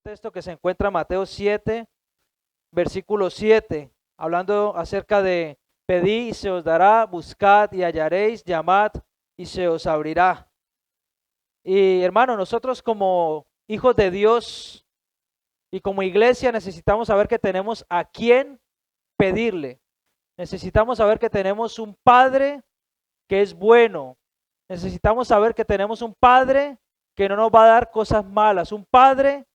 Texto que se encuentra en Mateo 7, versículo 7, hablando acerca de pedid y se os dará, buscad y hallaréis, llamad y se os abrirá. Y hermano, nosotros como hijos de Dios y como iglesia necesitamos saber que tenemos a quién pedirle. Necesitamos saber que tenemos un Padre que es bueno. Necesitamos saber que tenemos un Padre que no nos va a dar cosas malas, un Padre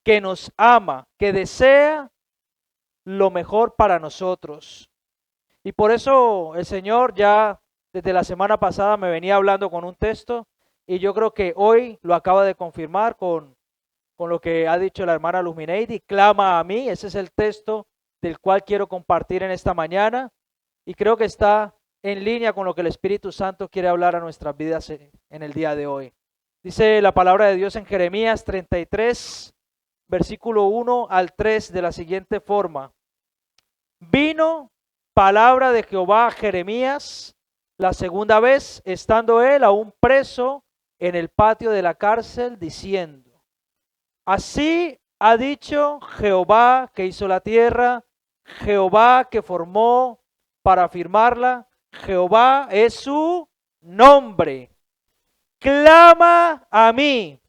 que nos ama, que desea lo mejor para nosotros. Y por eso el Señor ya desde la semana pasada me venía hablando con un texto y yo creo que hoy lo acaba de confirmar con lo que ha dicho la hermana Lumineidi. Clama a mí, ese es el texto del cual quiero compartir en esta mañana y creo que está en línea con lo que el Espíritu Santo quiere hablar a nuestras vidas en el día de hoy. Dice la palabra de Dios en Jeremías 33, versículo 1 al 3 de la siguiente forma. Vino palabra de Jehová a Jeremías la segunda vez, estando él aún preso en el patio de la cárcel, diciendo: Así ha dicho Jehová que hizo la tierra, Jehová que formó para afirmarla, Jehová es su nombre. Clama a mí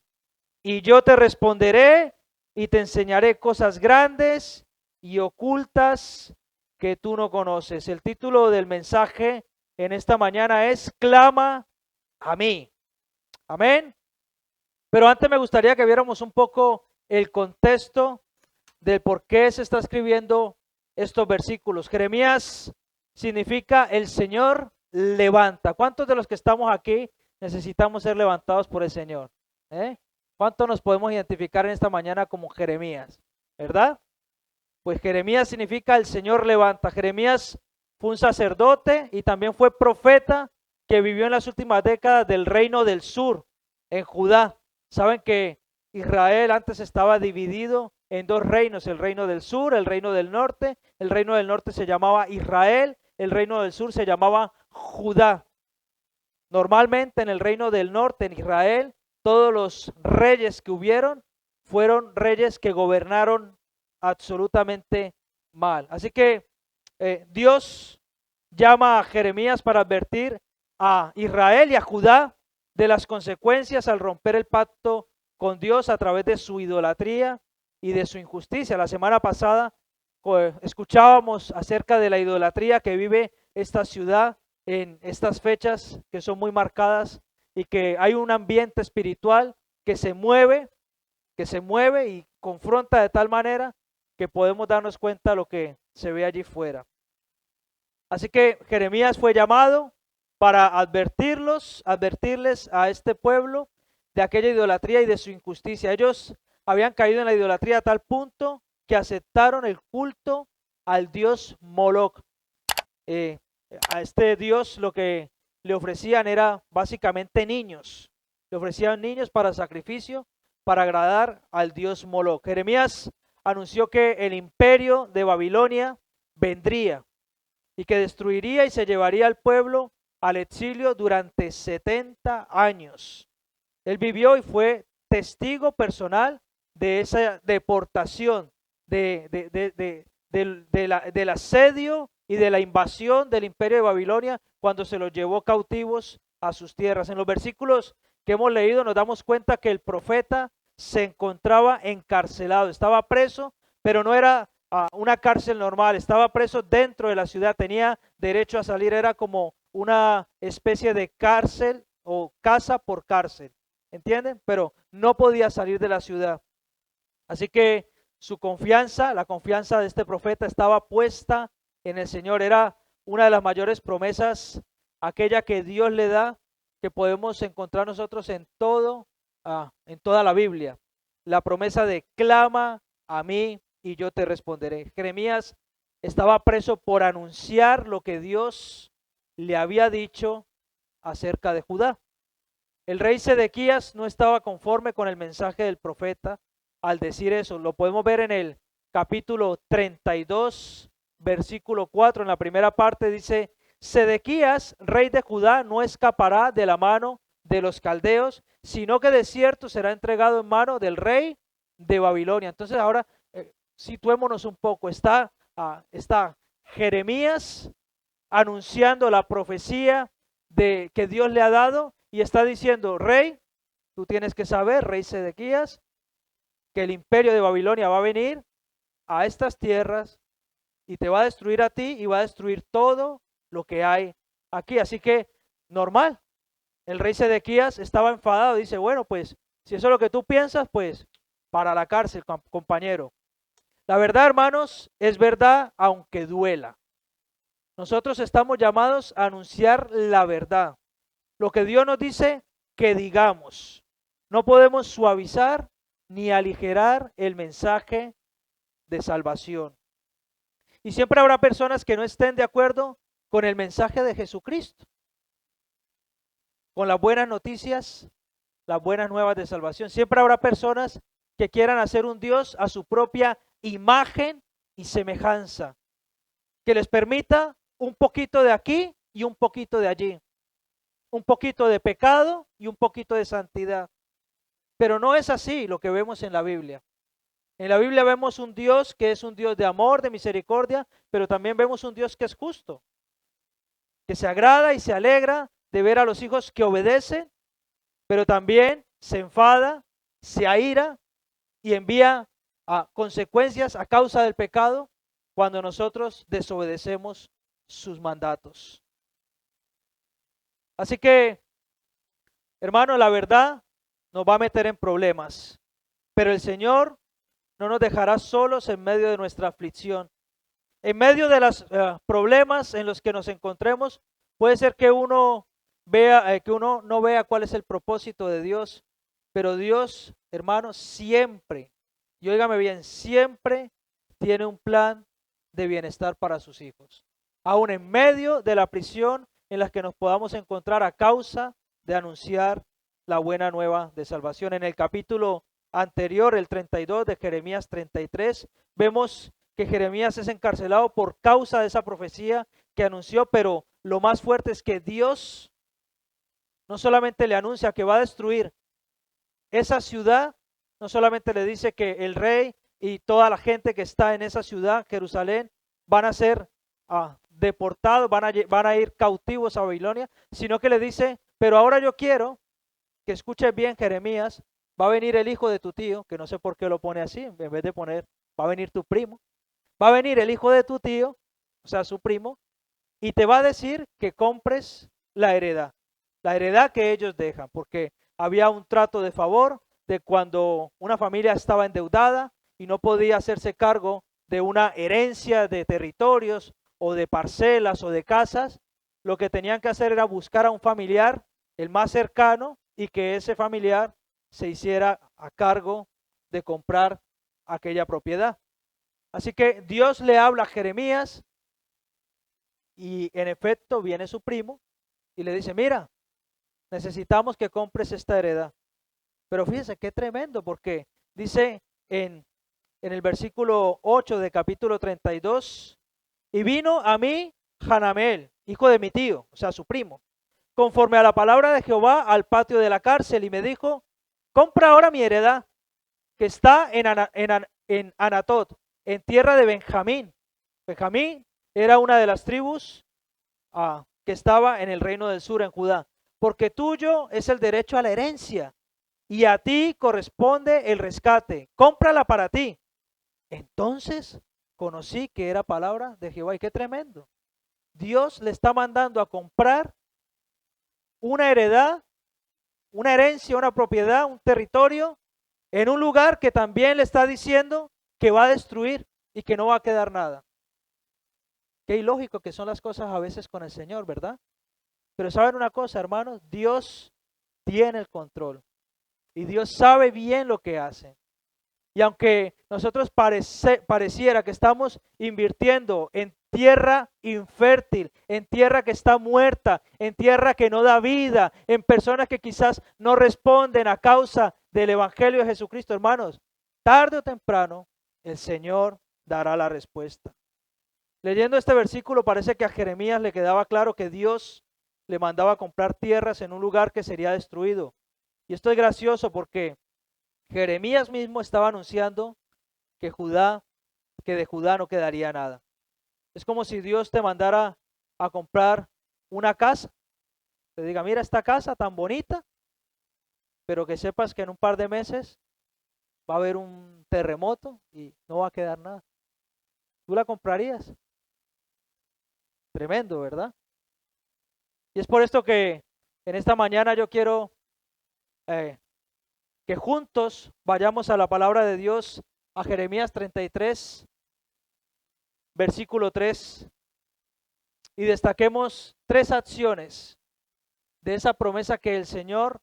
y yo te responderé y te enseñaré cosas grandes y ocultas que tú no conoces. El título del mensaje en esta mañana es Clama a mí. Amén. Pero antes me gustaría que viéramos un poco el contexto del por qué se está escribiendo estos versículos. Jeremías significa el Señor levanta. ¿Cuántos de los que estamos aquí necesitamos ser levantados por el Señor? ¿Cuántos nos podemos identificar en esta mañana como Jeremías? ¿Verdad? Pues Jeremías significa el Señor levanta. Jeremías fue un sacerdote y también fue profeta que vivió en las últimas décadas del reino del sur, en Judá. Saben que Israel antes estaba dividido en dos reinos, el reino del sur, el reino del norte. El reino del norte se llamaba Israel, el reino del sur se llamaba Judá. Normalmente en el reino del norte, en Israel, todos los reyes que hubieron fueron reyes que gobernaron absolutamente mal. Así que Dios llama a Jeremías para advertir a Israel y a Judá de las consecuencias al romper el pacto con Dios a través de su idolatría y de su injusticia. La semana pasada escuchábamos acerca de la idolatría que vive esta ciudad en estas fechas que son muy marcadas y que hay un ambiente espiritual que se mueve y confronta de tal manera que podemos darnos cuenta de lo que se ve allí fuera. Así que Jeremías fue llamado para advertirles a este pueblo de aquella idolatría y de su injusticia. Ellos habían caído en la idolatría a tal punto que aceptaron el culto al dios Moloch. A este dios lo que le ofrecían era básicamente niños. Le ofrecían niños para sacrificio, para agradar al dios Moloch. Jeremías anunció que el imperio de Babilonia vendría y que destruiría y se llevaría al pueblo al exilio durante 70 años. Él vivió y fue testigo personal de esa deportación, del asedio y de la invasión del imperio de Babilonia cuando se los llevó cautivos a sus tierras. En los versículos que hemos leído nos damos cuenta que el profeta se encontraba encarcelado, estaba preso, pero no era una cárcel normal, estaba preso dentro de la ciudad, tenía derecho a salir, era como una especie de cárcel o casa por cárcel, ¿entienden? Pero no podía salir de la ciudad. Así que su confianza, la confianza de este profeta estaba puesta en el Señor. Era una de las mayores promesas, aquella que Dios le da, que podemos encontrar nosotros en toda la Biblia. La promesa de clama a mí y yo te responderé. Jeremías estaba preso por anunciar lo que Dios le había dicho acerca de Judá. El rey Sedequías no estaba conforme con el mensaje del profeta al decir eso. Lo podemos ver en el capítulo 32, versículo 4. En la primera parte dice: Sedequías, rey de Judá, no escapará de la mano de los caldeos, sino que de cierto será entregado en mano del rey de Babilonia. Entonces ahora situémonos un poco. Está Jeremías anunciando la profecía de que Dios le ha dado y está diciendo: rey, tú tienes que saber, rey Sedequías, que el imperio de Babilonia va a venir a estas tierras y te va a destruir a ti y va a destruir todo lo que hay aquí. Así que normal, el rey Sedequías estaba enfadado, dice: bueno, pues si eso es lo que tú piensas, pues para la cárcel, compañero. La verdad, hermanos, es verdad aunque duela. Nosotros estamos llamados a anunciar la verdad, lo que Dios nos dice que digamos. No podemos suavizar ni aligerar el mensaje de salvación. Y siempre habrá personas que no estén de acuerdo con el mensaje de Jesucristo, con las buenas noticias, las buenas nuevas de salvación. Siempre habrá personas que quieran hacer un Dios a su propia imagen y semejanza, que les permita un poquito de aquí y un poquito de allí, un poquito de pecado y un poquito de santidad. Pero no es así lo que vemos en la Biblia. En la Biblia vemos un Dios que es un Dios de amor, de misericordia, pero también vemos un Dios que es justo, que se agrada y se alegra de ver a los hijos que obedecen, pero también se enfada, se aira y envía a consecuencias a causa del pecado cuando nosotros desobedecemos sus mandatos. Así que, hermano, la verdad nos va a meter en problemas, pero el Señor no nos dejará solos en medio de nuestra aflicción. En medio de los problemas en los que nos encontremos, puede ser que uno vea, que uno no vea cuál es el propósito de Dios, pero Dios, hermanos, siempre, y óigame bien, siempre tiene un plan de bienestar para sus hijos. Aún en medio de la prisión en la que nos podamos encontrar a causa de anunciar la buena nueva de salvación. En el capítulo anterior, el 32 de Jeremías 33, vemos que Jeremías es encarcelado por causa de esa profecía que anunció, pero lo más fuerte es que Dios no solamente le anuncia que va a destruir esa ciudad, no solamente le dice que el rey y toda la gente que está en esa ciudad, Jerusalén, van a ser deportados, van a ir cautivos a Babilonia, sino que le dice: pero ahora yo quiero que escuches bien, Jeremías, va a venir el hijo de tu tío, que no sé por qué lo pone así, en vez de poner, va a venir tu primo, va a venir el hijo de tu tío, o sea, su primo, y te va a decir que compres la heredad que ellos dejan, porque había un trato de favor de cuando una familia estaba endeudada y no podía hacerse cargo de una herencia de territorios o de parcelas o de casas. Lo que tenían que hacer era buscar a un familiar, el más cercano, y que ese familiar se hiciera a cargo de comprar aquella propiedad. Así que Dios le habla a Jeremías y en efecto viene su primo y le dice: mira, necesitamos que compres esta heredad. Pero fíjese qué tremendo, porque dice en el versículo 8 de capítulo 32, y vino a mí Hanamel, hijo de mi tío, o sea, su primo, conforme a la palabra de Jehová, al patio de la cárcel, y me dijo: compra ahora mi heredad, que está en Anatot, en tierra de Benjamín. Benjamín era una de las tribus que estaba en el reino del sur, en Judá, porque tuyo es el derecho a la herencia, y a ti corresponde el rescate. Cómprala para ti. Entonces conocí que era palabra de Jehová, y qué tremendo. Dios le está mandando a comprar una heredad, una herencia, una propiedad, un territorio, en un lugar que también le está diciendo que va a destruir y que no va a quedar nada. Qué ilógico que son las cosas a veces con el Señor, ¿verdad? Pero ¿saben una cosa, hermanos? Dios tiene el control y Dios sabe bien lo que hace. Y aunque nosotros pareciera que estamos invirtiendo en tierra infértil, en tierra que está muerta, en tierra que no da vida, en personas que quizás no responden a causa del Evangelio de Jesucristo, hermanos, tarde o temprano el Señor dará la respuesta. Leyendo este versículo parece que a Jeremías le quedaba claro que Dios le mandaba a comprar tierras en un lugar que sería destruido. Y esto es gracioso porque Jeremías mismo estaba anunciando que que de Judá no quedaría nada. Es como si Dios te mandara a comprar una casa. Te diga, mira esta casa tan bonita, pero que sepas que en un par de meses va a haber un terremoto y no va a quedar nada. ¿Tú la comprarías? Tremendo, ¿verdad? Y es por esto que en esta mañana yo quiero eh, que juntos vayamos a la palabra de Dios, a Jeremías 33, versículo 3, y destaquemos tres acciones de esa promesa que el Señor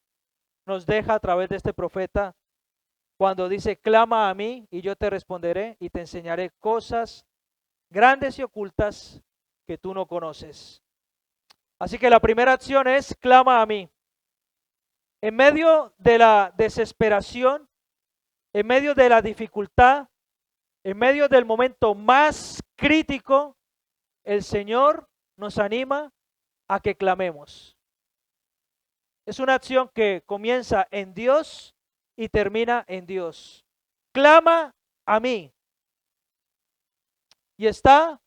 nos deja a través de este profeta cuando dice, clama a mí y yo te responderé y te enseñaré cosas grandes y ocultas que tú no conoces. Así que la primera acción es, clama a mí. En medio de la desesperación, en medio de la dificultad, en medio del momento más crítico, el Señor nos anima a que clamemos. Es una acción que comienza en Dios y termina en Dios. Clama a mí. Y está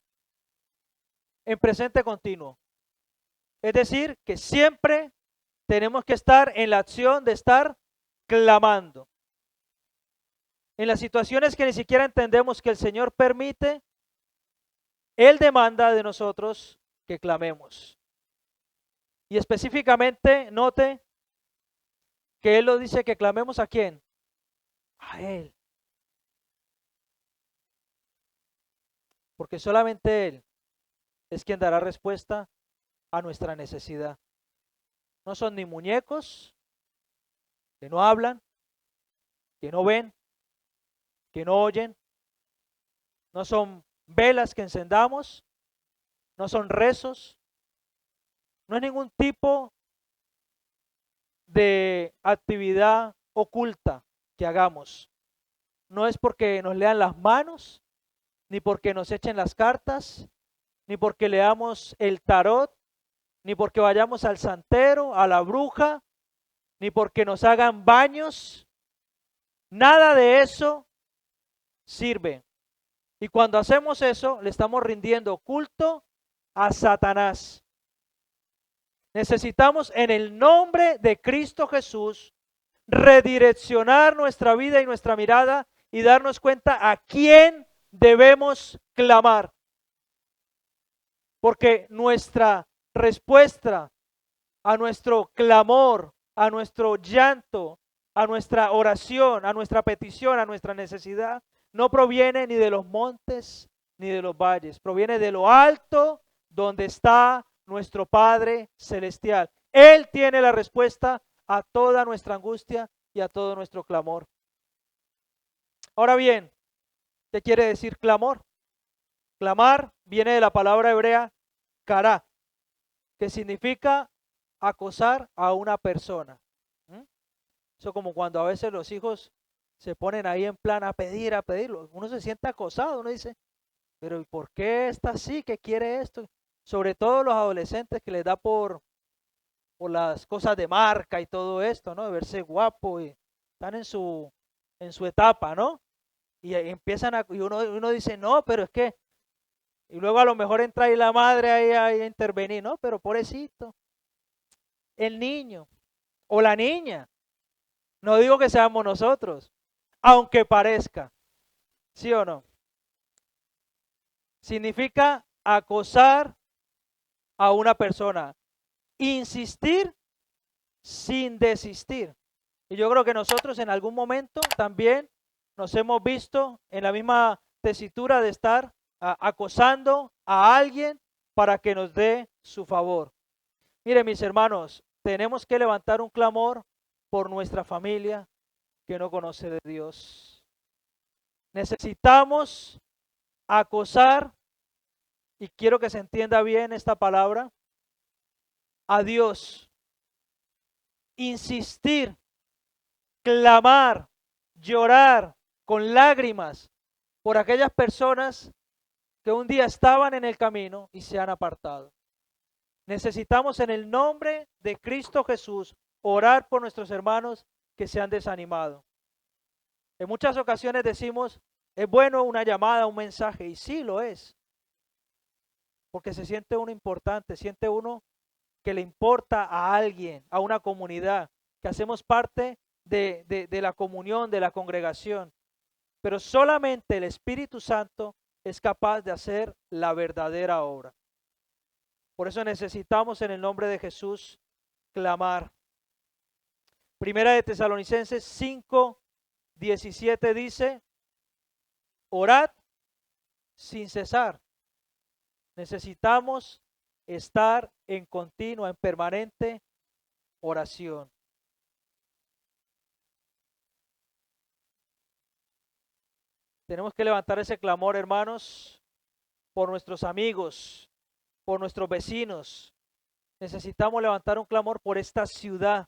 en presente continuo. Es decir, que siempre tenemos que estar en la acción de estar clamando. En las situaciones que ni siquiera entendemos que el Señor permite, Él demanda de nosotros que clamemos. Y específicamente, note que Él lo dice que clamemos ¿a quién? A Él. Porque solamente Él es quien dará respuesta a nuestra necesidad. No son ni muñecos que no hablan, que no ven, que no oyen. No son velas que encendamos, no son rezos, no es ningún tipo de actividad oculta que hagamos. No es porque nos lean las manos, ni porque nos echen las cartas, ni porque leamos el tarot, ni porque vayamos al santero, a la bruja, ni porque nos hagan baños. Nada de eso sirve. Y cuando hacemos eso, le estamos rindiendo culto a Satanás. Necesitamos en el nombre de Cristo Jesús redireccionar nuestra vida y nuestra mirada y darnos cuenta a quién debemos clamar. Porque nuestra respuesta a nuestro clamor, a nuestro llanto, a nuestra oración, a nuestra petición, a nuestra necesidad, no proviene ni de los montes ni de los valles, proviene de lo alto donde está nuestro Padre Celestial. Él tiene la respuesta a toda nuestra angustia y a todo nuestro clamor. Ahora bien, ¿qué quiere decir clamor? Clamar viene de la palabra hebrea kará, que significa acosar a una persona. Eso como cuando a veces los hijos se ponen ahí en plan a pedirlo. Uno se siente acosado, uno dice, pero ¿y por qué está así? ¿Qué quiere esto? Sobre todo los adolescentes que les da por las cosas de marca y todo esto, ¿no? De verse guapo y están en su etapa, ¿no? Y ahí empiezan y uno dice, no, pero es que, y luego a lo mejor entra ahí la madre ahí a intervenir, ¿no? Pero pobrecito, el niño o la niña, no digo que seamos nosotros, aunque parezca, ¿sí o no? Significa acosar a una persona, insistir sin desistir. Y yo creo que nosotros en algún momento también nos hemos visto en la misma tesitura de estar acosando a alguien para que nos dé su favor. Mire, mis hermanos, tenemos que levantar un clamor por nuestra familia que no conoce de Dios. Necesitamos acosar, y quiero que se entienda bien esta palabra, a Dios. Insistir, clamar, llorar con lágrimas por aquellas personas que un día estaban en el camino y se han apartado. Necesitamos en el nombre de Cristo Jesús orar por nuestros hermanos que se han desanimado. En muchas ocasiones decimos, es bueno una llamada, un mensaje, y sí lo es, porque se siente uno importante, siente uno que le importa a alguien, a una comunidad, que hacemos parte de la comunión, de la congregación. Pero solamente el Espíritu Santo es capaz de hacer la verdadera obra. Por eso necesitamos en el nombre de Jesús clamar. Primera de Tesalonicenses 5:17 dice, orad sin cesar. Necesitamos estar en continua, en permanente oración. Tenemos que levantar ese clamor, hermanos, por nuestros amigos, por nuestros vecinos. Necesitamos levantar un clamor por esta ciudad,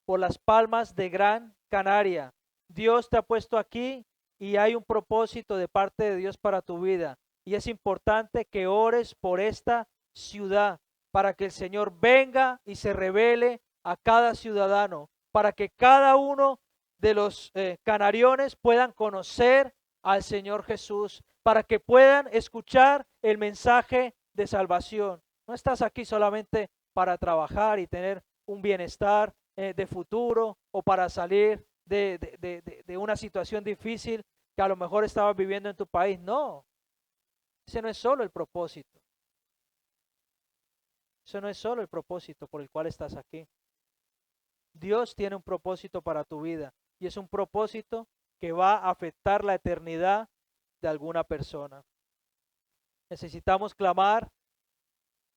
por las Palmas de Gran Canaria. Dios te ha puesto aquí y hay un propósito de parte de Dios para tu vida. Y es importante que ores por esta ciudad para que el Señor venga y se revele a cada ciudadano, para que cada uno de los canariones puedan conocer al Señor Jesús, para que puedan escuchar el mensaje de salvación. No estás aquí solamente para trabajar y tener un bienestar de futuro o para salir de una situación difícil que a lo mejor estabas viviendo en tu país. No, ese no es solo el propósito. Eso no es solo el propósito por el cual estás aquí. Dios tiene un propósito para tu vida y es un propósito que va a afectar la eternidad de alguna persona. Necesitamos clamar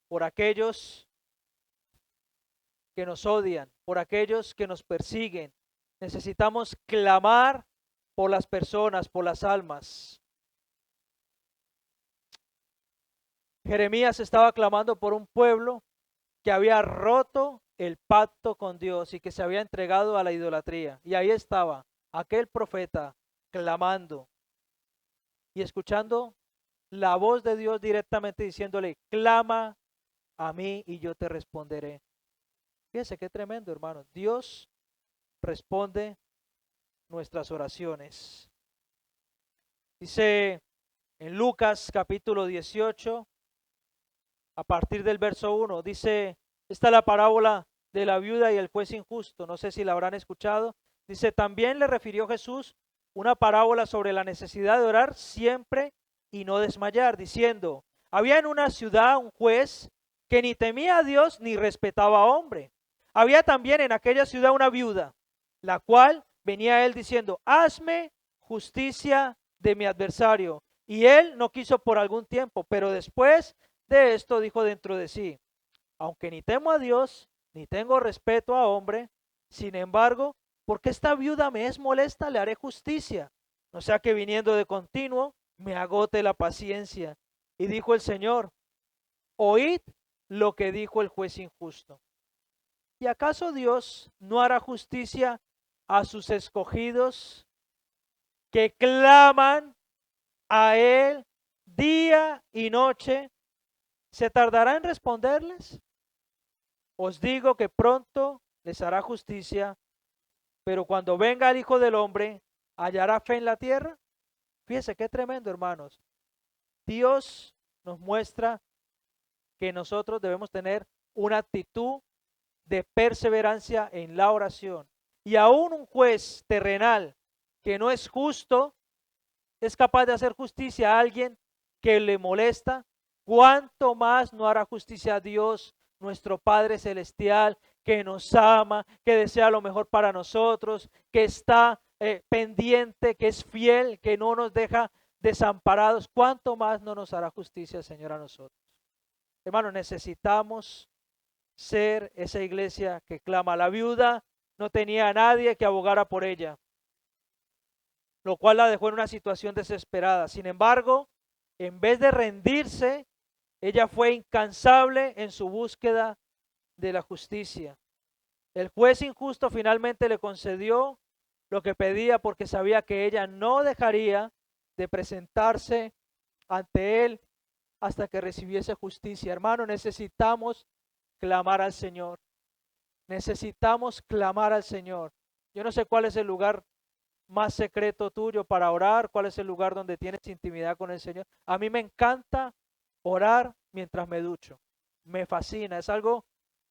por aquellos que nos odian, por aquellos que nos persiguen. Necesitamos clamar por las personas, por las almas. Jeremías estaba clamando por un pueblo que había roto el pacto con Dios y que se había entregado a la idolatría. Y ahí estaba aquel profeta clamando y escuchando la voz de Dios directamente diciéndole, clama a mí y yo te responderé. Fíjense qué tremendo, hermano. Dios responde nuestras oraciones. Dice en Lucas capítulo 18, a partir del verso 1, dice, esta es la parábola de la viuda y el juez injusto. No sé si la habrán escuchado. Dice, también le refirió Jesús una parábola sobre la necesidad de orar siempre y no desmayar, diciendo, había en una ciudad un juez que ni temía a Dios ni respetaba a hombre. Había también en aquella ciudad una viuda, la cual venía a él diciendo, hazme justicia de mi adversario. Y él no quiso por algún tiempo, pero después de esto dijo dentro de sí, aunque ni temo a Dios, ni tengo respeto a hombre, sin embargo, porque esta viuda me es molesta, le haré justicia, no sea que viniendo de continuo me agote la paciencia. Y dijo el Señor, oíd lo que dijo el juez injusto. ¿Y acaso Dios no hará justicia a sus escogidos que claman a Él día y noche? ¿Se tardará en responderles? Os digo que pronto les hará justicia, pero cuando venga el Hijo del Hombre, ¿hallará fe en la tierra? Fíjense qué tremendo, hermanos. Dios nos muestra que nosotros debemos tener una actitud de perseverancia en la oración. Y aún un juez terrenal que no es justo, es capaz de hacer justicia a alguien que le molesta. ¿Cuánto más no hará justicia a Dios, nuestro Padre Celestial, que nos ama, que desea lo mejor para nosotros, que está pendiente, que es fiel, que no nos deja desamparados? ¿Cuánto más no nos hará justicia el Señor a nosotros? Hermanos, necesitamos ser esa iglesia que clama. La viuda no tenía a nadie que abogara por ella, lo cual la dejó en una situación desesperada. Sin embargo, en vez de rendirse, ella fue incansable en su búsqueda de la justicia. El juez injusto finalmente le concedió lo que pedía porque sabía que ella no dejaría de presentarse ante él hasta que recibiese justicia. Hermano, necesitamos clamar al Señor. Necesitamos clamar al Señor. Yo no sé cuál es el lugar más secreto tuyo para orar? ¿Cuál es el lugar donde tienes intimidad con el Señor? A mí me encanta orar mientras me ducho. Me fascina. Es algo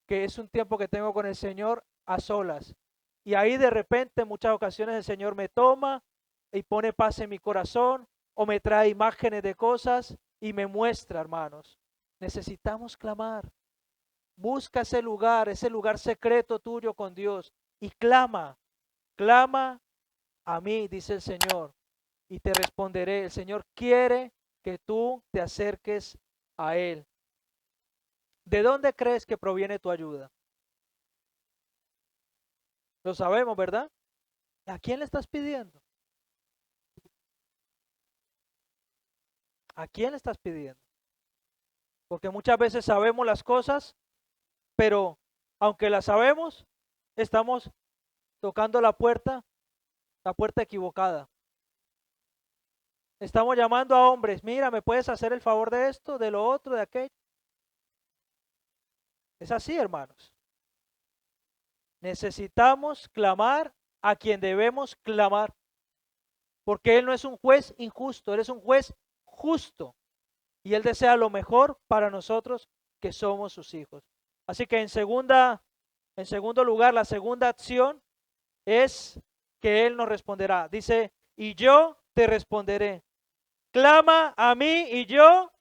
que es un tiempo que tengo con el Señor a solas. Y ahí de repente, en muchas ocasiones, el Señor me toma y pone paz en mi corazón o me trae imágenes de cosas y me muestra, hermanos. Necesitamos clamar. Busca ese lugar secreto tuyo con Dios y clama, clama a mí, dice el Señor, y te responderé. El Señor quiere que tú te acerques a Él. ¿De dónde crees que proviene tu ayuda? Lo sabemos, ¿verdad? ¿A quién le estás pidiendo? ¿A quién le estás pidiendo? Porque muchas veces sabemos las cosas, pero aunque las sabemos, estamos tocando la puerta equivocada. Estamos llamando a hombres, mira, ¿me puedes hacer el favor de esto, de lo otro, de aquello? Es así, hermanos. Necesitamos clamar a quien debemos clamar, porque Él no es un juez injusto, Él es un juez justo y Él desea lo mejor para nosotros que somos sus hijos. Así que en segundo lugar, la segunda acción es que Él nos responderá. Dice, y yo te responderé. Clama a mí y yo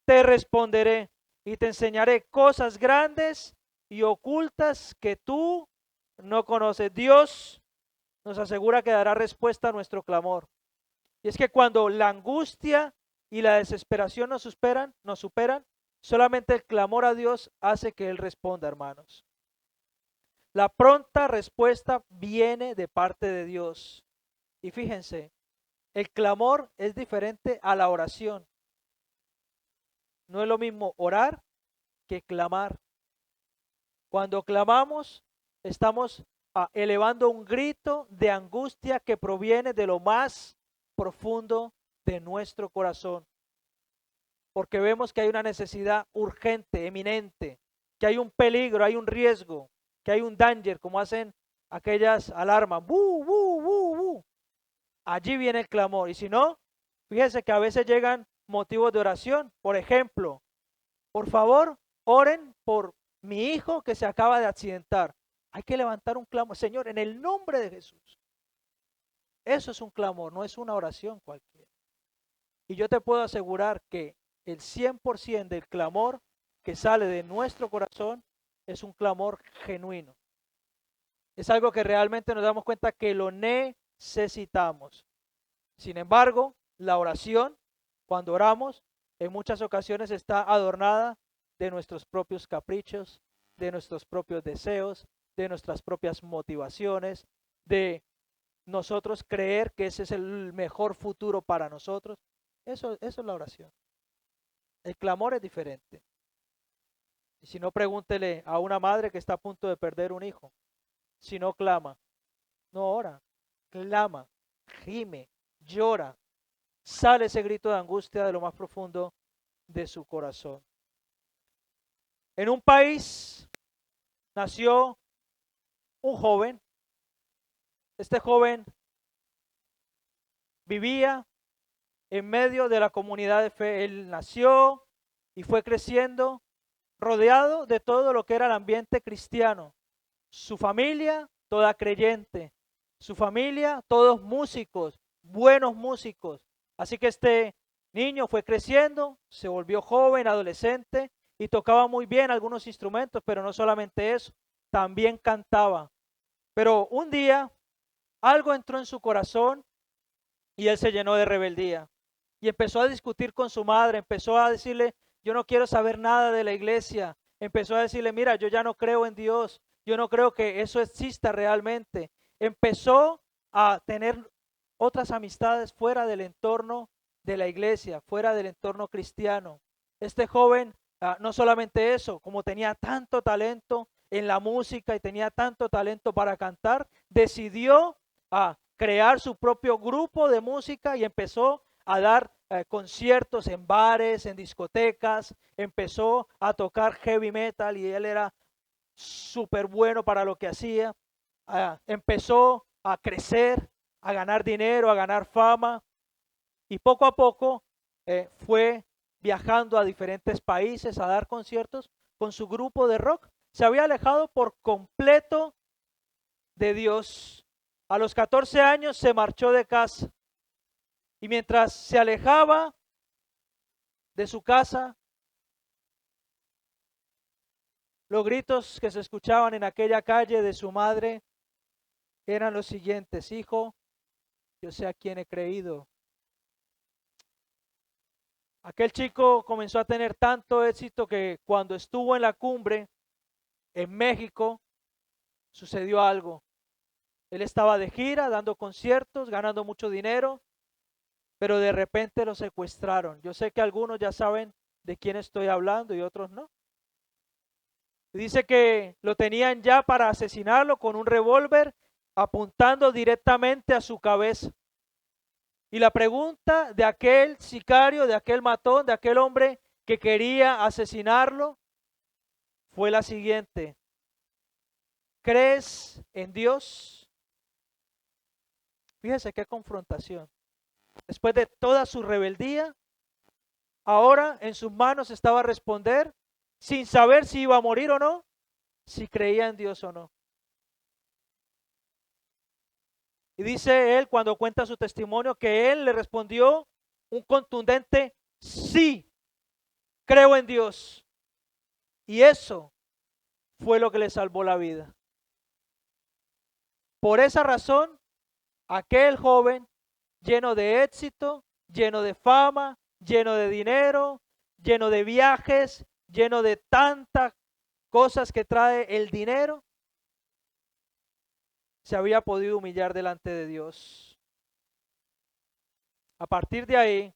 te responderé y te enseñaré cosas grandes y ocultas que tú no conoces. Dios nos asegura que dará respuesta a nuestro clamor. Y es que cuando la angustia y la desesperación nos superan, solamente el clamor a Dios hace que Él responda, hermanos. La pronta respuesta viene de parte de Dios. Y fíjense, el clamor es diferente a la oración. No es lo mismo orar que clamar. Cuando clamamos, estamos elevando un grito de angustia que proviene de lo más profundo de nuestro corazón. Porque vemos que hay una necesidad urgente, eminente, que hay un peligro, hay un riesgo, que hay un danger, como hacen aquellas alarmas. ¡Bu, bu, bu, bu! Allí viene el clamor. Y si no, fíjense que a veces llegan motivos de oración. Por ejemplo, por favor, oren por mi hijo que se acaba de accidentar. Hay que levantar un clamor. Señor, en el nombre de Jesús. Eso es un clamor, no es una oración cualquiera. Y yo te puedo asegurar que el 100% del clamor que sale de nuestro corazón es un clamor genuino. Es algo que realmente nos damos cuenta que lo necesitamos. Sin embargo, la oración, cuando oramos, en muchas ocasiones está adornada de nuestros propios caprichos, de nuestros propios deseos, de nuestras propias motivaciones, de nosotros creer que ese es el mejor futuro para nosotros. Eso es la oración. El clamor es diferente. Y si no, pregúntele a una madre que está a punto de perder un hijo. Si no clama, no ora, clama, gime, llora, sale ese grito de angustia de lo más profundo de su corazón. En un país nació un joven. Este joven vivía en medio de la comunidad de fe. Él nació y fue creciendo rodeado de todo lo que era el ambiente cristiano. Su familia, toda creyente. Su familia, todos músicos, buenos músicos. Así que este niño fue creciendo, se volvió joven, adolescente y tocaba muy bien algunos instrumentos, pero no solamente eso, también cantaba. Pero un día algo entró en su corazón y él se llenó de rebeldía y empezó a discutir con su madre, empezó a decirle, yo no quiero saber nada de la iglesia, empezó a decirle, mira, yo ya no creo en Dios, yo no creo que eso exista realmente. Empezó a tener otras amistades fuera del entorno de la iglesia, fuera del entorno cristiano. Este joven, no solamente eso, como tenía tanto talento en la música y tenía tanto talento para cantar, decidió crear su propio grupo de música y empezó a dar conciertos en bares, en discotecas, empezó a tocar heavy metal y él era súper bueno para lo que hacía. Empezó a crecer a ganar dinero, a ganar fama, y poco a poco fue viajando a diferentes países a dar conciertos con su grupo de rock. Se había alejado por completo de Dios. A los 14 años se marchó de casa y mientras se alejaba de su casa, los gritos que se escuchaban en aquella calle de su madre eran los siguientes: hijo, yo sé a quién he creído. Aquel chico comenzó a tener tanto éxito que cuando estuvo en la cumbre en México, sucedió algo. Él estaba de gira, dando conciertos, ganando mucho dinero, pero de repente lo secuestraron. Yo sé que algunos ya saben de quién estoy hablando y otros no. Dice que lo tenían ya para asesinarlo con un revólver apuntando directamente a su cabeza. Y la pregunta de aquel sicario, de aquel matón, de aquel hombre que quería asesinarlo, fue la siguiente: ¿crees en Dios? Fíjese qué confrontación. Después de toda su rebeldía, ahora en sus manos estaba responder, sin saber si iba a morir o no, si creía en Dios o no. Y dice él, cuando cuenta su testimonio, que él le respondió un contundente sí, creo en Dios. Y eso fue lo que le salvó la vida. Por esa razón, aquel joven, lleno de éxito, lleno de fama, lleno de dinero, lleno de viajes, lleno de tantas cosas que trae el dinero, se había podido humillar delante de Dios. A partir de ahí,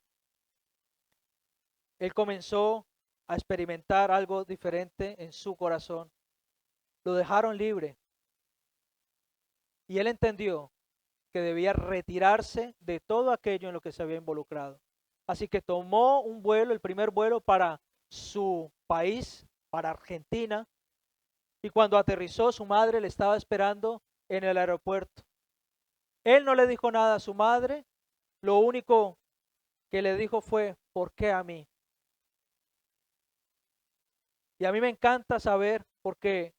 él comenzó a experimentar algo diferente en su corazón. Lo dejaron libre. Y él entendió que debía retirarse de todo aquello en lo que se había involucrado. Así que tomó un vuelo, el primer vuelo para su país, para Argentina. Y cuando aterrizó, su madre le estaba esperando en el aeropuerto. Él no le dijo nada a su madre. Lo único que le dijo fue: ¿por qué a mí? Y a mí me encanta saber, porque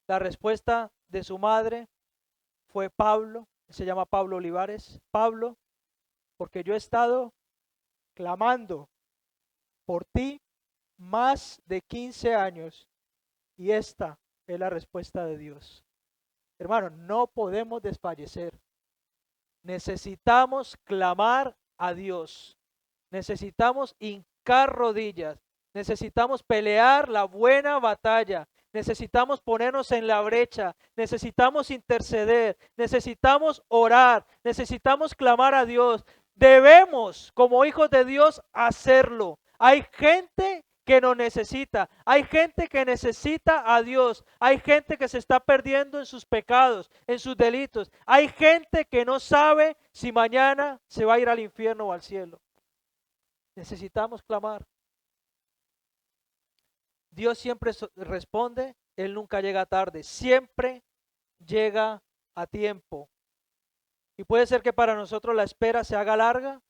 la respuesta de su madre fue: Pablo, se llama Pablo Olivares, Pablo, porque yo he estado clamando por ti más de 15 años y esta es la respuesta de Dios. Hermano, no podemos desfallecer. Necesitamos clamar a Dios. Necesitamos hincar rodillas. Necesitamos pelear la buena batalla. Necesitamos ponernos en la brecha. Necesitamos interceder. Necesitamos orar. Necesitamos clamar a Dios. Debemos, como hijos de Dios, hacerlo. Hay gente que nos necesita. Hay gente que necesita a Dios. Hay gente que se está perdiendo en sus pecados, en sus delitos. Hay gente que no sabe si mañana se va a ir al infierno o al cielo. Necesitamos clamar. Dios siempre responde, Él nunca llega tarde, siempre llega a tiempo. Y puede ser que para nosotros la espera se haga larga,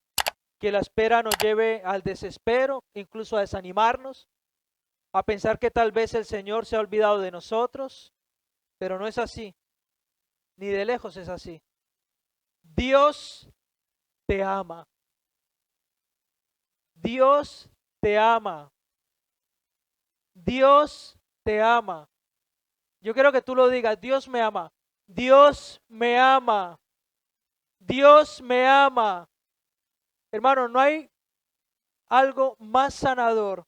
que la espera nos lleve al desespero, incluso a desanimarnos, a pensar que tal vez el Señor se ha olvidado de nosotros, pero no es así, ni de lejos es así. Dios te ama. Dios te ama. Dios te ama. Yo quiero que tú lo digas: Dios me ama. Dios me ama. Dios me ama. Hermano, no hay algo más sanador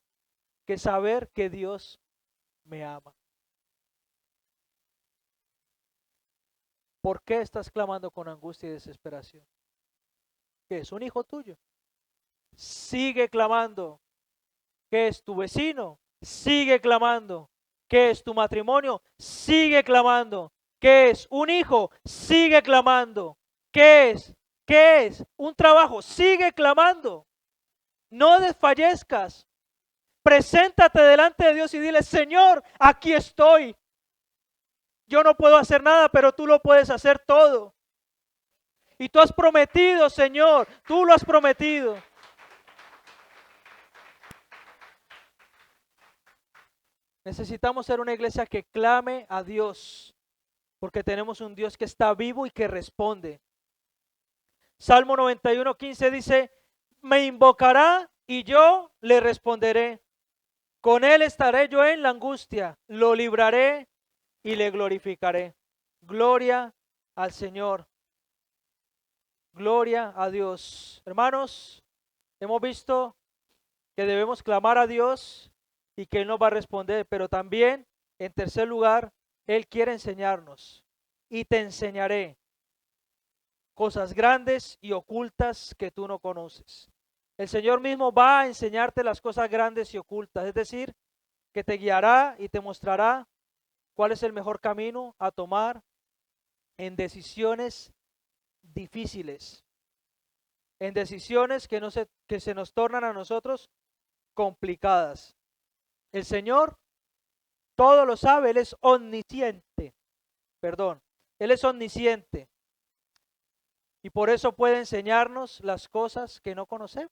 que saber que Dios me ama. ¿Por qué estás clamando con angustia y desesperación? ¿Qué es un hijo tuyo? Sigue clamando. ¿Qué es tu vecino? Sigue clamando. ¿Qué es tu matrimonio? Sigue clamando. ¿Qué es un hijo? Sigue clamando. ¿Qué es? ¿Qué es? Un trabajo. Sigue clamando. No desfallezcas. Preséntate delante de Dios y dile: Señor, aquí estoy. Yo no puedo hacer nada, pero tú lo puedes hacer todo. Y tú has prometido, Señor, tú lo has prometido. Necesitamos ser una iglesia que clame a Dios, porque tenemos un Dios que está vivo y que responde. Salmo 91:15 dice, me invocará y yo le responderé. Con él estaré yo en la angustia, lo libraré y le glorificaré. Gloria al Señor. Gloria a Dios. Hermanos, hemos visto que debemos clamar a Dios y que Él nos va a responder, pero también, en tercer lugar, Él quiere enseñarnos. Y te enseñaré cosas grandes y ocultas que tú no conoces. El Señor mismo va a enseñarte las cosas grandes y ocultas, es decir, que te guiará y te mostrará cuál es el mejor camino a tomar en decisiones difíciles, en decisiones que se nos tornan a nosotros complicadas. El Señor todo lo sabe, Él es omnisciente, perdón, Él es omnisciente y por eso puede enseñarnos las cosas que no conocemos.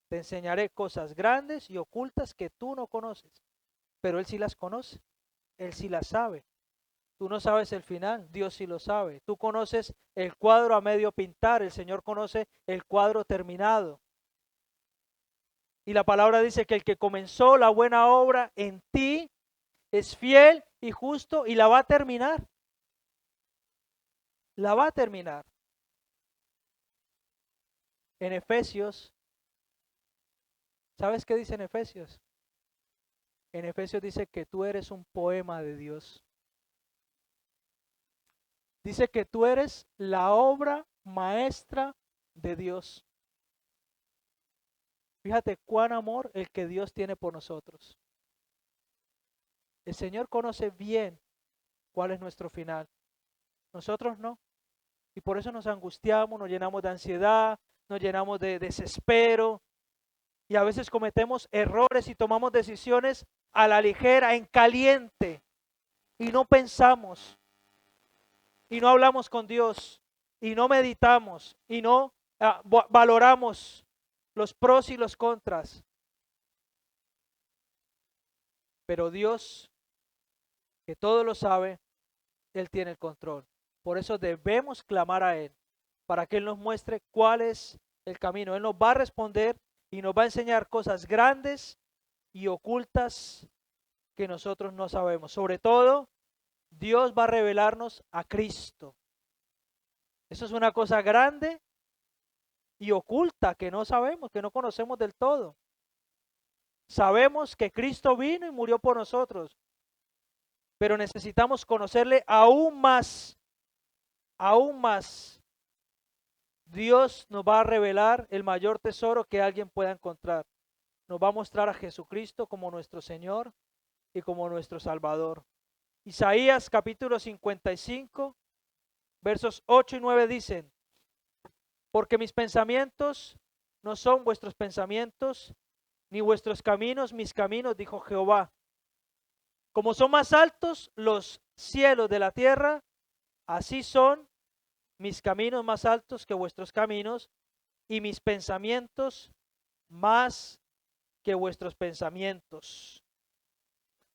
Te enseñaré cosas grandes y ocultas que tú no conoces, pero Él sí las conoce, Él sí las sabe. Tú no sabes el final, Dios sí lo sabe. Tú conoces el cuadro a medio pintar, el Señor conoce el cuadro terminado. Y la palabra dice que el que comenzó la buena obra en ti es fiel y justo y la va a terminar. La va a terminar. En Efesios, ¿sabes qué dice en Efesios? En Efesios dice que tú eres un poema de Dios. Dice que tú eres la obra maestra de Dios. Fíjate cuán amor el que Dios tiene por nosotros. El Señor conoce bien cuál es nuestro final. Nosotros no. Y por eso nos angustiamos, nos llenamos de ansiedad, nos llenamos de desespero. Y a veces cometemos errores y tomamos decisiones a la ligera, en caliente. Y no pensamos. Y no hablamos con Dios. Y no meditamos. Y no valoramos los pros y los contras. Pero Dios, que todo lo sabe, Él tiene el control. Por eso debemos clamar a Él, para que Él nos muestre cuál es el camino. Él nos va a responder y nos va a enseñar cosas grandes y ocultas que nosotros no sabemos. Sobre todo, Dios va a revelarnos a Cristo. Eso es una cosa grande y oculta que no sabemos, que no conocemos del todo. Sabemos que Cristo vino y murió por nosotros, pero necesitamos conocerle aún más, aún más. Dios nos va a revelar el mayor tesoro que alguien pueda encontrar. Nos va a mostrar a Jesucristo como nuestro Señor y como nuestro Salvador. Isaías capítulo 55, versos 8 y 9 dicen, porque mis pensamientos no son vuestros pensamientos, ni vuestros caminos mis caminos, dijo Jehová. Como son más altos los cielos de la tierra, así son mis caminos más altos que vuestros caminos, y mis pensamientos más que vuestros pensamientos.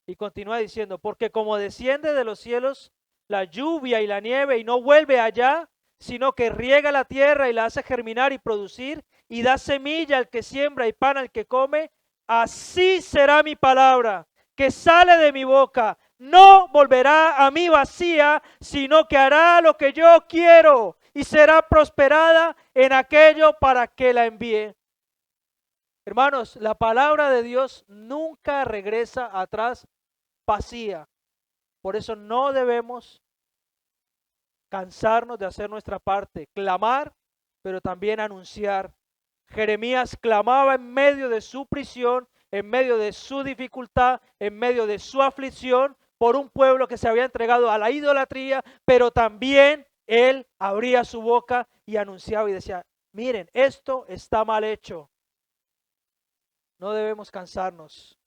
Y continúa diciendo, porque como desciende de los cielos la lluvia y la nieve y no vuelve allá, sino que riega la tierra y la hace germinar y producir, y da semilla al que siembra y pan al que come, así será mi palabra que sale de mi boca. No volverá a mí vacía, sino que hará lo que yo quiero y será prosperada en aquello para que la envíe. Hermanos, la palabra de Dios nunca regresa atrás vacía. Por eso no debemos cansarnos de hacer nuestra parte, clamar, pero también anunciar. Jeremías clamaba en medio de su prisión, en medio de su dificultad, en medio de su aflicción, por un pueblo que se había entregado a la idolatría, pero también él abría su boca y anunciaba y decía, miren, esto está mal hecho. No debemos cansarnos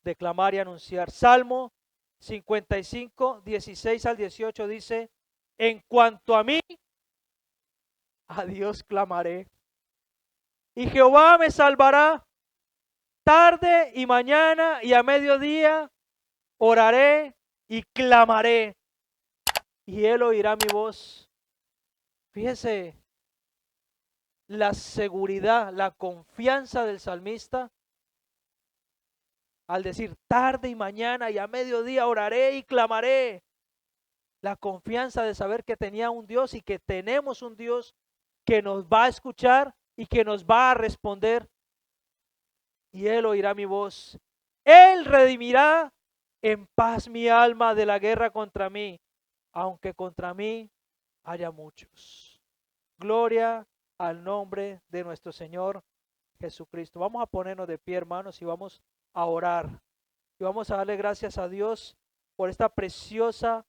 de clamar y anunciar. Salmo 55, 16 al 18 dice, En cuanto a mí, a Dios clamaré. Y Jehová me salvará. Tarde y mañana y a mediodía oraré y clamaré, y él oirá mi voz. Fíjese la seguridad, la confianza del salmista al decir tarde y mañana y a mediodía oraré y clamaré. La confianza de saber que tenía un Dios y que tenemos un Dios que nos va a escuchar y que nos va a responder, y él oirá mi voz. Él redimirá en paz mi alma de la guerra contra mí, aunque contra mí haya muchos. Gloria al nombre de nuestro Señor Jesucristo. Vamos a ponernos de pie, hermanos, y vamos a orar. Y vamos a darle gracias a Dios por esta preciosa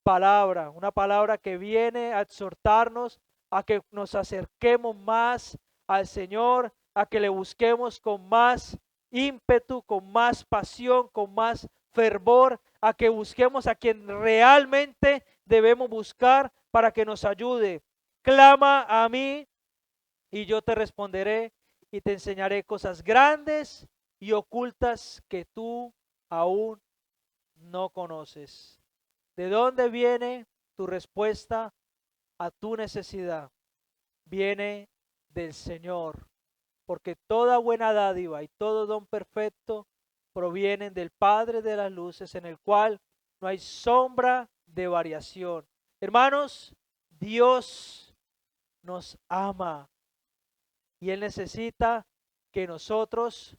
palabra, una palabra que viene a exhortarnos a que nos acerquemos más al Señor, a que le busquemos con más ímpetu, con más pasión, con más fervor, a que busquemos a quien realmente debemos buscar para que nos ayude. Clama a mí y yo te responderé y te enseñaré cosas grandes y ocultas que tú aún no conoces. ¿De dónde viene tu respuesta a tu necesidad? Viene del Señor, porque toda buena dádiva y todo don perfecto provienen del Padre de las luces, en el cual no hay sombra de variación. Hermanos, Dios nos ama y Él necesita que nosotros,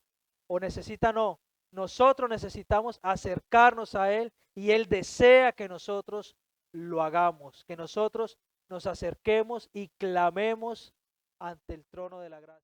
o necesita no, nosotros necesitamos acercarnos a Él, y Él desea que nosotros lo hagamos, que nosotros nos acerquemos y clamemos ante el trono de la gracia.